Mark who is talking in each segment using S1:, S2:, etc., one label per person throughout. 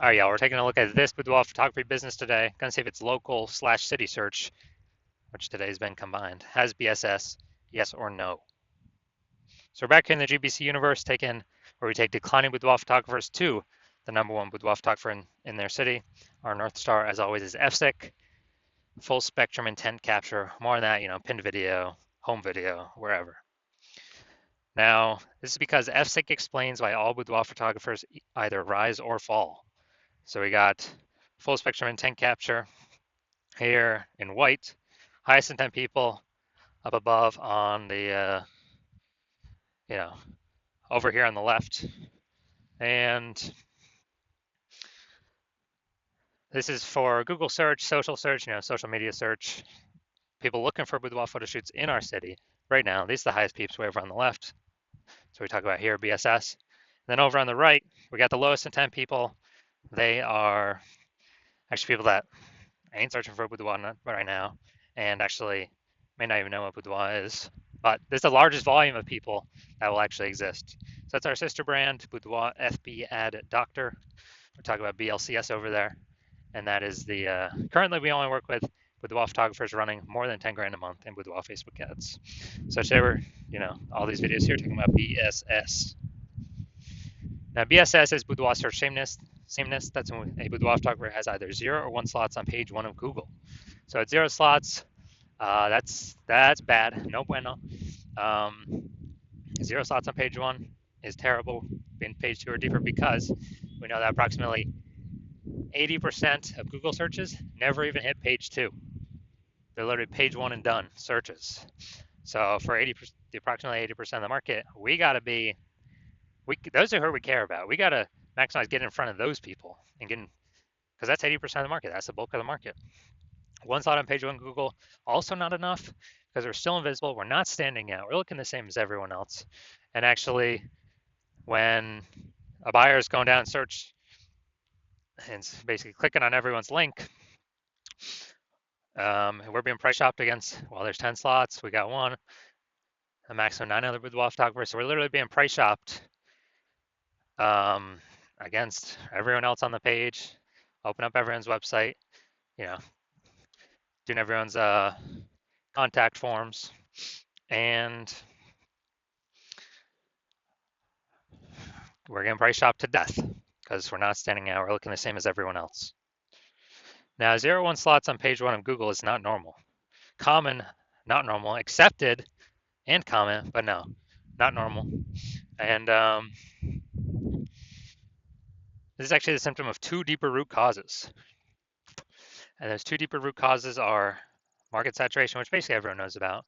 S1: All right, y'all, we're taking a look at this boudoir photography business today. Gonna see if it's local slash city search, which today has been combined. Has BSS, yes or no? So we're back here in the GBC universe, where we take declining boudoir photographers to the number one boudoir photographer in their city. Our North Star, as always, is FSIC, full spectrum intent capture. More on that, pinned video, home video, wherever. Now, this is because FSIC explains why all boudoir photographers either rise or fall. So we got full spectrum intent capture here in white, highest intent people up above on the, you know, over here on the left. And this is for Google search, social search, social media search, people looking for boudoir photo shoots in our city. Right now, these are the highest peeps way over on the left. So we talk about here, BSS. And then over on the right, we got the lowest intent people. They are actually people that ain't searching for boudoir right now and actually may not even know what boudoir is. But this is the largest volume of people that will actually exist. So that's our sister brand, Boudoir FB Ad Doctor. We're talking about BLCS over there. And that is currently we only work with boudoir photographers running more than 10 grand a month in boudoir Facebook ads. So today we're, all these videos here talking about BSS. Now BSS is boudoir search sameness. That's when a boudoir photographer has either 0 or 1 slots on page 1 of Google. So at 0 slots, that's bad. No bueno. 0 slots on page 1 is terrible. In page 2 or deeper, because we know that approximately 80% of Google searches never even hit page 2. They're literally page 1 and done searches. So for approximately 80% of the market, we got to be, those are who we care about. We got to maximize getting in front of those people and because that's 80% of the market. That's the bulk of the market. 1 slot on page 1 Google, also not enough because we're still invisible. We're not standing out. We're looking the same as everyone else. And actually, when a buyer is going down and search and basically clicking on everyone's link, we're being price shopped against, well, there's 10 slots. We got 1, a maximum 9 other boudoir photographers. So we're literally being price shopped against everyone else on the page. Open up everyone's website, doing everyone's contact forms, and we're getting price shopped to death because we're not standing out. We're looking the same as everyone else. Now, 0-1 slots on page 1 of Google is not normal. Common, not normal. Accepted and common, but no, not normal. And this is actually the symptom of 2 deeper root causes. And those 2 deeper root causes are market saturation, which basically everyone knows about,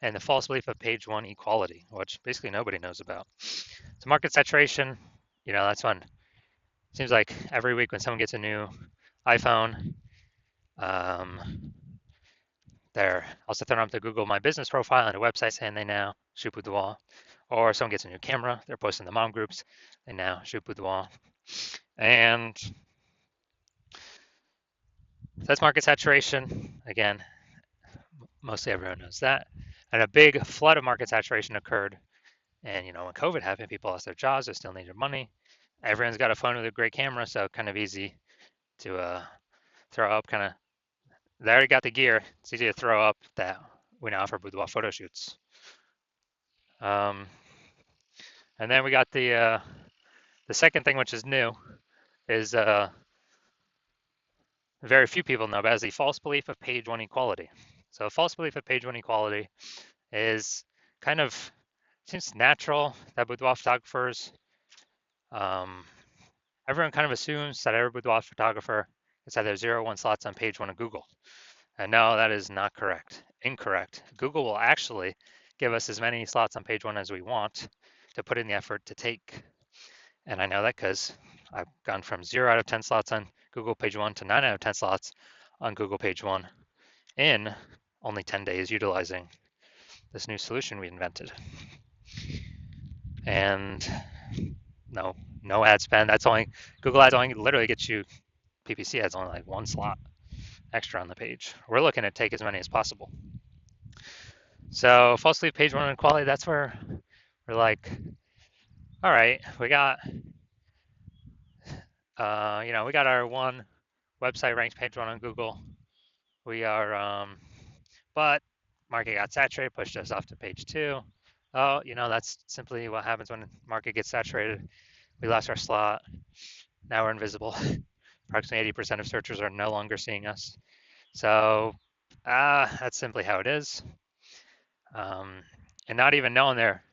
S1: and the false belief of page 1 equality, which basically nobody knows about. So market saturation, that's when it seems like every week when someone gets a new iPhone, they're also throwing up the Google My Business profile and a website saying they now shoot boudoir. Or someone gets a new camera, they're posting the mom groups, they now shoot boudoir. And that's market saturation. Again, mostly everyone knows that. And a big flood of market saturation occurred. And, when COVID happened, people lost their jobs, they still needed money. Everyone's got a phone with a great camera, so kind of easy to throw up they already got the gear. It's easy to throw up that we now offer boudoir photo shoots. And then we got the second thing, which is new, is very few people know about, is the false belief of page 1 equality. So a false belief of page 1 equality is seems natural that boudoir photographers, everyone kind of assumes that every boudoir photographer is either 0-1 slots on page 1 of Google. And no, that is not correct. Incorrect. Google will actually give us as many slots on page 1 as we want to put in the effort to take. And I know that because I've gone from 0 out of 10 slots on Google page 1 to 9 out of 10 slots on Google page 1 in only 10 days utilizing this new solution we invented. And no ad spend. Google ads only literally gets you, PPC ads only like 1 slot extra on the page. We're looking to take as many as possible. So false belief page 1 equality, that's where we're like, all right, we got we got our one website ranked page one on Google. We are, but market got saturated, pushed us off to page two. Oh, that's simply what happens when market gets saturated. We lost our slot. Now we're invisible. Approximately 80% of searchers are no longer seeing us. So that's simply how it is. And not even knowing there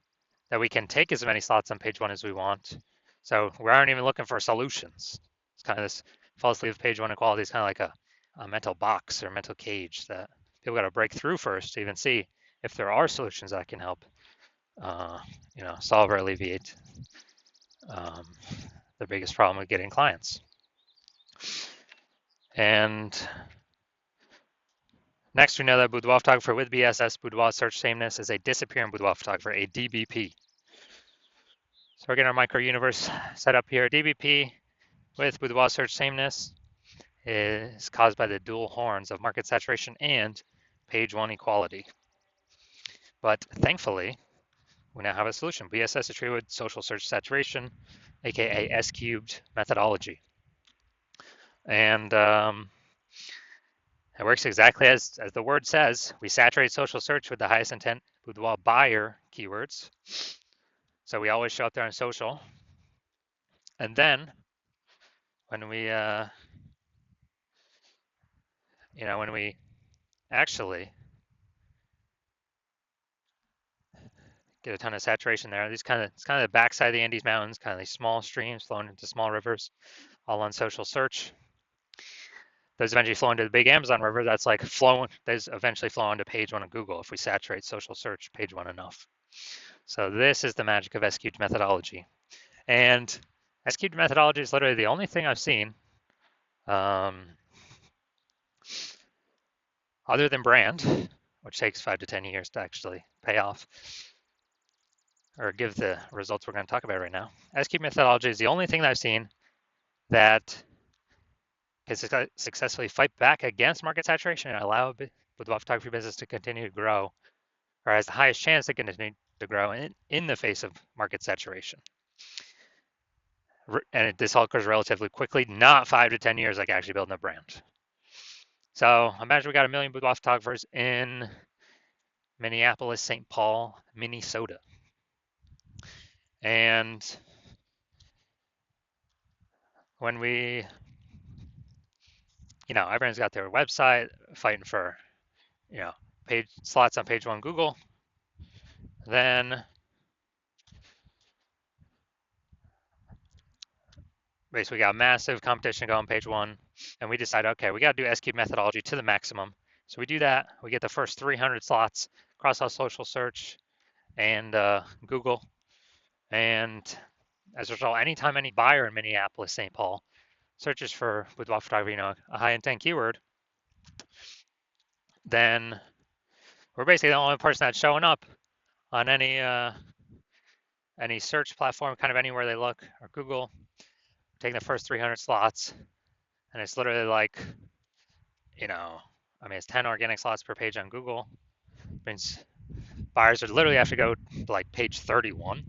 S1: that we can take as many slots on page one as we want. So we aren't even looking for solutions. It's kind of this false belief of page one equality is kind of like a mental box or mental cage that people got to break through first to even see if there are solutions that can help, solve or alleviate um, the biggest problem with getting clients. And next, we know that boudoir photographer with BSS, boudoir search sameness, is a disappearing boudoir photographer, a DBP. So we're getting our micro universe set up here. DBP with boudoir search sameness is caused by the dual horns of market saturation and page one equality. But thankfully, we now have a solution. BSS is treated with social search saturation, aka S cubed methodology. And it works exactly as the word says. We saturate social search with the highest intent boudoir buyer keywords. So we always show up there on social. And then when we when we actually get a ton of saturation there, it's kind of the backside of the Andes Mountains, kind of these small streams flowing into small rivers, all on social search. Those eventually flow into the big Amazon River. That's like flowing. Those eventually flow onto page one of Google if we saturate social search page one enough. So this is the magic of S-cubed methodology. And S-cubed methodology is literally the only thing I've seen, other than brand, which takes 5 to 10 years to actually pay off or give the results we're going to talk about right now. S-cubed methodology is the only thing that I've seen that can successfully fight back against market saturation and allow the photography business to continue to grow, or has the highest chance to continue to grow in the face of market saturation. And this all occurs relatively quickly, not 5 to 10 years like actually building a brand. So imagine we got 1 million boudoir photographers in Minneapolis, St. Paul, Minnesota. And when we, everyone's got their website fighting for, page slots on page one Google, then basically got massive competition going on page one, and we decide, okay, we got to do S-cube methodology to the maximum. So we do that. We get the first 300 slots across all social search and Google. And as a result, anytime any buyer in Minneapolis, St. Paul searches for boudoir photography, a high intent keyword, then we're basically the only person that's showing up on any search platform, kind of anywhere they look, or Google, taking the first 300 slots. And it's literally like, it's 10 organic slots per page on Google. It means buyers would literally have to go to like page 31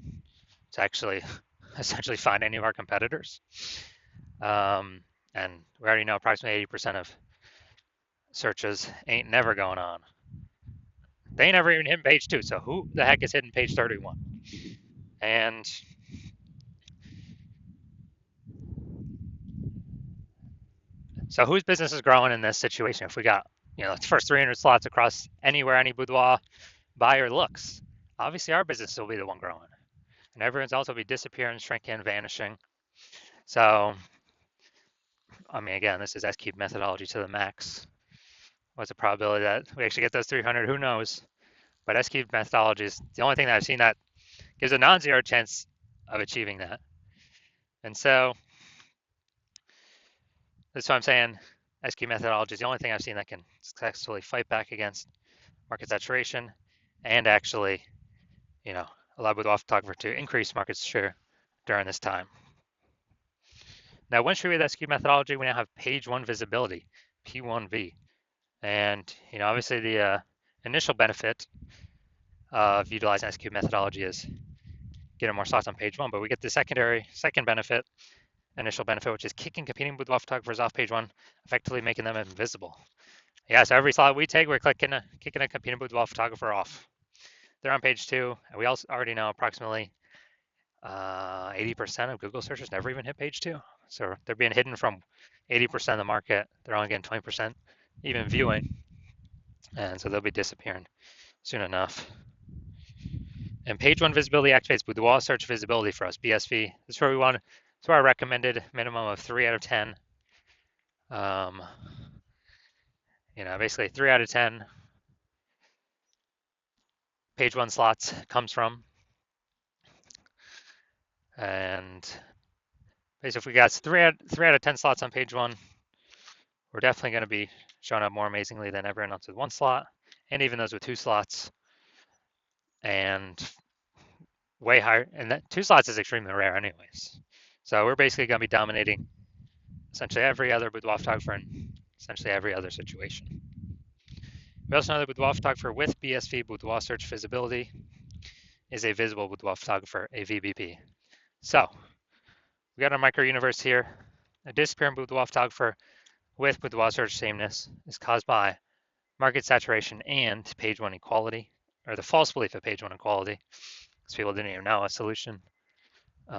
S1: to actually essentially find any of our competitors. And we already know approximately 80% of searches ain't never going on. They ain't never even hitting page 2. So who the heck is hitting page 31? And so whose business is growing in this situation? If we got, the first 300 slots across anywhere any boudoir buyer looks, obviously our business will be the one growing. And everyone's also be disappearing, shrinking, vanishing. So, again, this is S-cube methodology to the max. What's the probability that we actually get those 300? Who knows? But S-cube methodology is the only thing that I've seen that gives a non-zero chance of achieving that. And so that's what I'm saying. S-cube methodology is the only thing I've seen that can successfully fight back against market saturation and actually, allow boudoir photographer to increase market share during this time. Now, once we read S-cube methodology, we now have page one visibility, P1V. And, obviously the initial benefit of utilizing S-cube methodology is getting more slots on page one, but we get the second benefit, initial benefit, which is kicking competing boudoir photographers off page one, effectively making them invisible. Yeah, so every slot we take, we're kicking a competing boudoir photographer off. They're on page two, and we also already know approximately 80% of Google searches never even hit page two. So they're being hidden from 80% of the market. They're only getting 20% even viewing, and so they'll be disappearing soon enough. And page one visibility activates boudoir search visibility for us, BSV. This is where we want. That's where I recommended minimum of 3 out of 10. Basically 3 out of 10 page one slots comes from. And basically, if we got 3 out of 10 slots on page one, we're definitely going to be showing up more amazingly than everyone else with one slot, and even those with 2 slots, and way higher. And that 2 slots is extremely rare, anyways. So we're basically going to be dominating essentially every other boudoir photographer in essentially every other situation. We also know that boudoir photographer with BSV, boudoir search visibility, is a visible boudoir photographer, a VBP. So we got our micro universe here. A disappearing boudoir photographer with boudoir search sameness is caused by market saturation and page one equality, or the false belief of page one equality, because people didn't even know a solution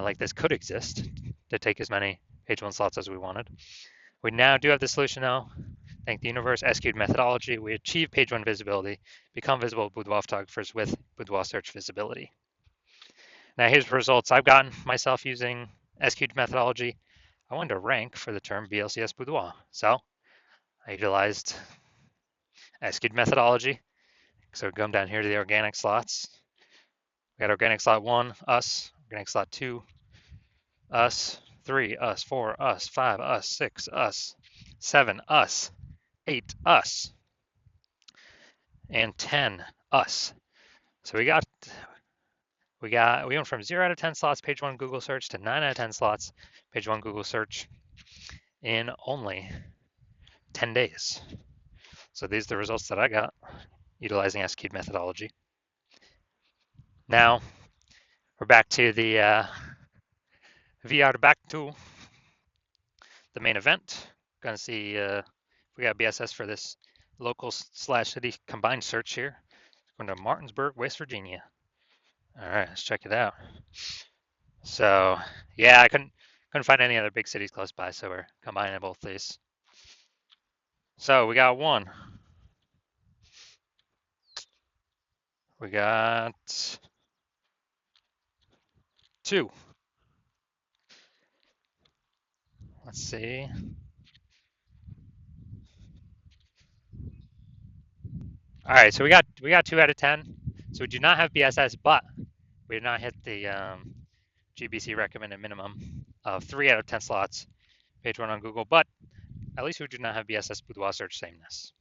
S1: like this could exist to take as many page one slots as we wanted. We now do have the solution though. Thank the universe SQ'd methodology, we achieve page one visibility, become visible boudoir photographers with boudoir search visibility. Now here's the results I've gotten myself using SQ'd methodology. I wanted to rank for the term BLCS boudoir, so I utilized SQ'd methodology. So we come down here to the organic slots. We got organic slot 1, us. Organic slot 2, us. 3, us. 4, us. 5, us. 6, us. 7, us. 8, us. And 10, us. So we went from 0 out of 10 slots page 1 Google search to 9 out of 10 slots page 1 Google search in only 10 days. So these are the results that I got utilizing SQ'd methodology. Now we're back to the back to the main event. Gonna see if we got BSS for this local/city combined search here. Going to Martinsburg, West Virginia. All right, let's check it out. So yeah, I couldn't find any other big cities close by, so we're combining both these. So we got 1. We got 2. Let's see. All right, so we got 2 out of 10. So we do not have BSS, but we did not hit the GBC recommended minimum of 3 out of 10 slots, page 1 on Google, but at least we do not have BSS boudoir search sameness.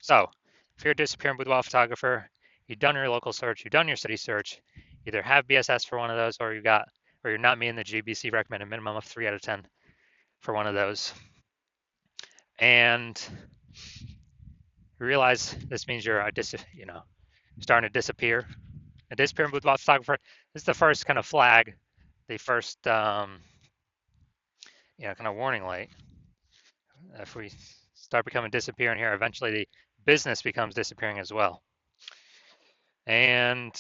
S1: So if you're a disappearing boudoir photographer, you've done your local search, you've done your city search, either have BSS for one of those, or you're not meeting the GBC recommended minimum of 3 out of 10 for one of those. And you realize this means you're starting to disappear. A disappearing boudoir photographer. This is the first kind of flag, the first kind of warning light. If we start becoming disappearing here, eventually the business becomes disappearing as well. And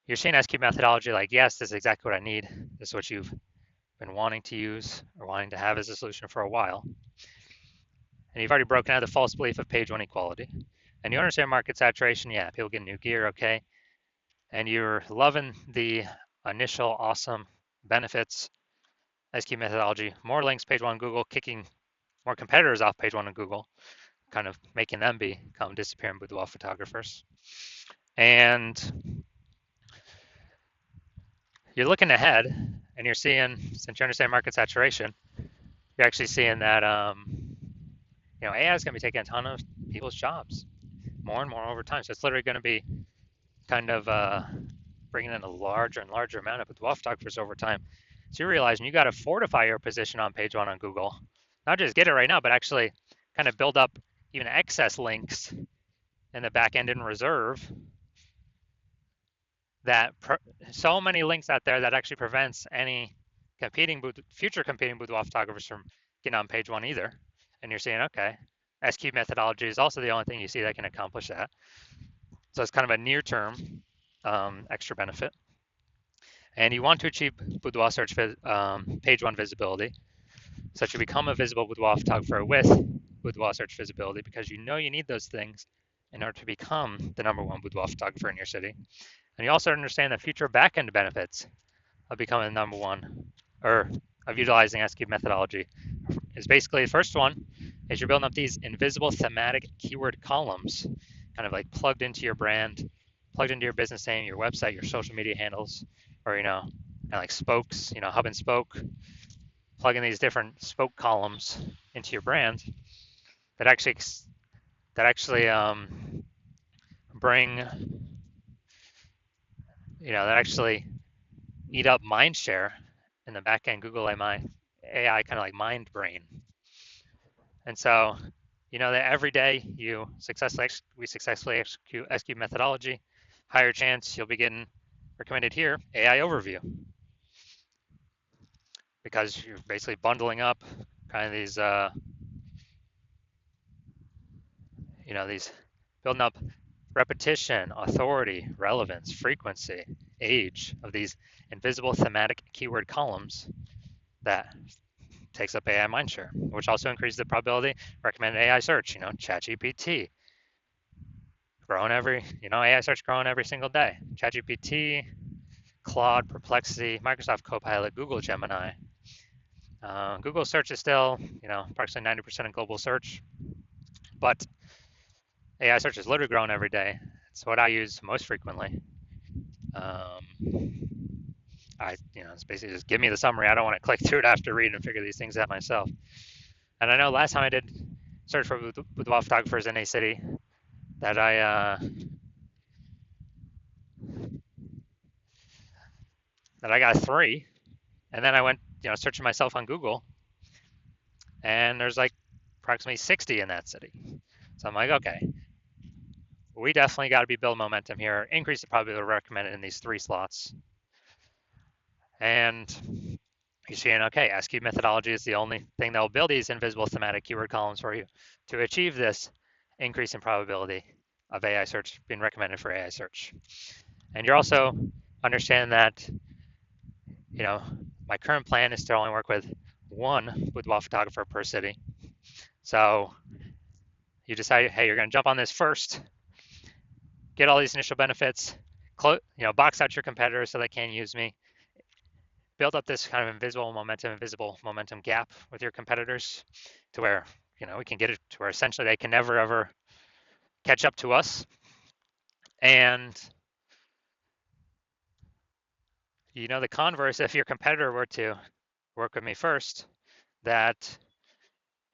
S1: you're seeing SQ methodology like, yes, this is exactly what I need. This is what you've been wanting to use or wanting to have as a solution for a while. And you've already broken out the false belief of page 1 equality. And you understand market saturation. Yeah, people get new gear, okay. And you're loving the initial awesome benefits, SQ methodology, more links page 1 Google, kicking more competitors off page 1 on Google, kind of making them become disappearing boudoir photographers. And you're looking ahead and you're seeing, since you understand market saturation, you're actually seeing that AI is going to be taking a ton of people's jobs more and more over time. So it's literally going to be kind of bringing in a larger and larger amount of boudoir photographers over time. So you're realizing you got to fortify your position on page 1 on Google, not just get it right now, but actually kind of build up even excess links in the back end in reserve that so many links out there that actually prevents any future competing boudoir photographers from getting on page one either. And you're saying, okay, S-cube methodology is also the only thing you see that can accomplish that. So it's kind of a near-term extra benefit. And you want to achieve boudoir search page one visibility, such you become a visible boudoir photographer with boudoir search visibility because you know you need those things in order to become the number one boudoir photographer in your city. And you also understand the future back-end benefits of becoming the number one, or of utilizing S-cube methodology. Is basically the first one is you're building up these invisible thematic keyword columns, kind of like plugged into your brand, plugged into your business name, your website, your social media handles, or kind of like spokes, hub and spoke, plugging these different spoke columns into your brand that actually bring, that actually eat up mind share in the back end Google AI kind of like mind brain. And so, that every day we successfully execute S-cube methodology, higher chance you'll be getting recommended here AI overview, because you're basically bundling up kind of these building up repetition, authority, relevance, frequency, age of these invisible thematic keyword columns that takes up AI mindshare, which also increases the probability recommended AI search. ChatGPT growing AI search growing every single day. ChatGPT, Claude, Perplexity, Microsoft Copilot, Google Gemini. Google search is still, approximately 90% of global search, but AI search is literally growing every day. It's what I use most frequently. It's basically just give me the summary. I don't want to click through it after reading and figure these things out myself. And I know last time I did search for boudoir photographers in a city that I got 3, and then I went searching myself on Google, and there's like approximately 60 in that city. So I'm like, okay, we definitely got to be building momentum here, increase the probability recommended in these 3 slots. And you're seeing, okay, S-cube methodology is the only thing that will build these invisible thematic keyword columns for you to achieve this increase in probability of AI search being recommended for AI search. And you're also understanding that, my current plan is to only work with 1 boudoir photographer per city. So you decide, hey, you're going to jump on this first, get all these initial benefits, box out your competitors so they can't use me, build up this kind of invisible momentum gap with your competitors to where, we can get it to where essentially they can never, ever catch up to us. And, the converse, if your competitor were to work with me first, that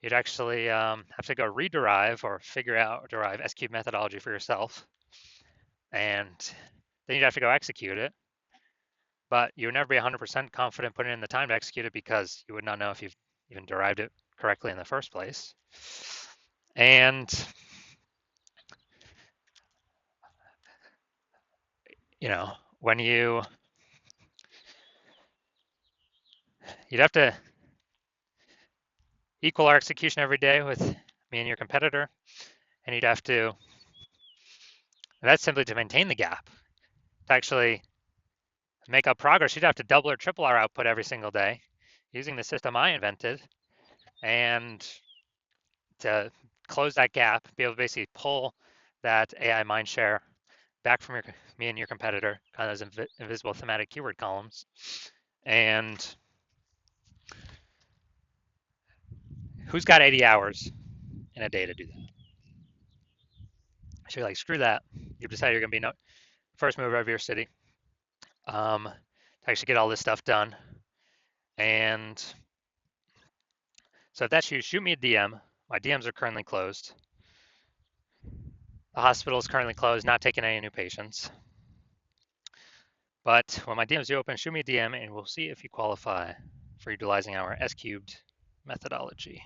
S1: you'd actually have to go rederive or derive S-cube methodology for yourself. And then you'd have to go execute it. But you would never be 100% confident putting in the time to execute it because you would not know if you've even derived it correctly in the first place. And, when you'd have to equal our execution every day with me and your competitor, and you'd have to, and that's simply to maintain the gap. To actually make up progress, you'd have to double or triple our output every single day using the system I invented, and to close that gap, be able to basically pull that AI mindshare back from me and your competitor, kind of those invisible thematic keyword columns. And who's got 80 hours in a day to do that? So you're like, screw that. You've decided you're going to be first mover of your city to actually get all this stuff done. And so if that's you, shoot me a DM. My DMs are currently closed. The hospital is currently closed, not taking any new patients. But when my DMs do open, shoot me a DM and we'll see if you qualify for utilizing our S-cubed methodology.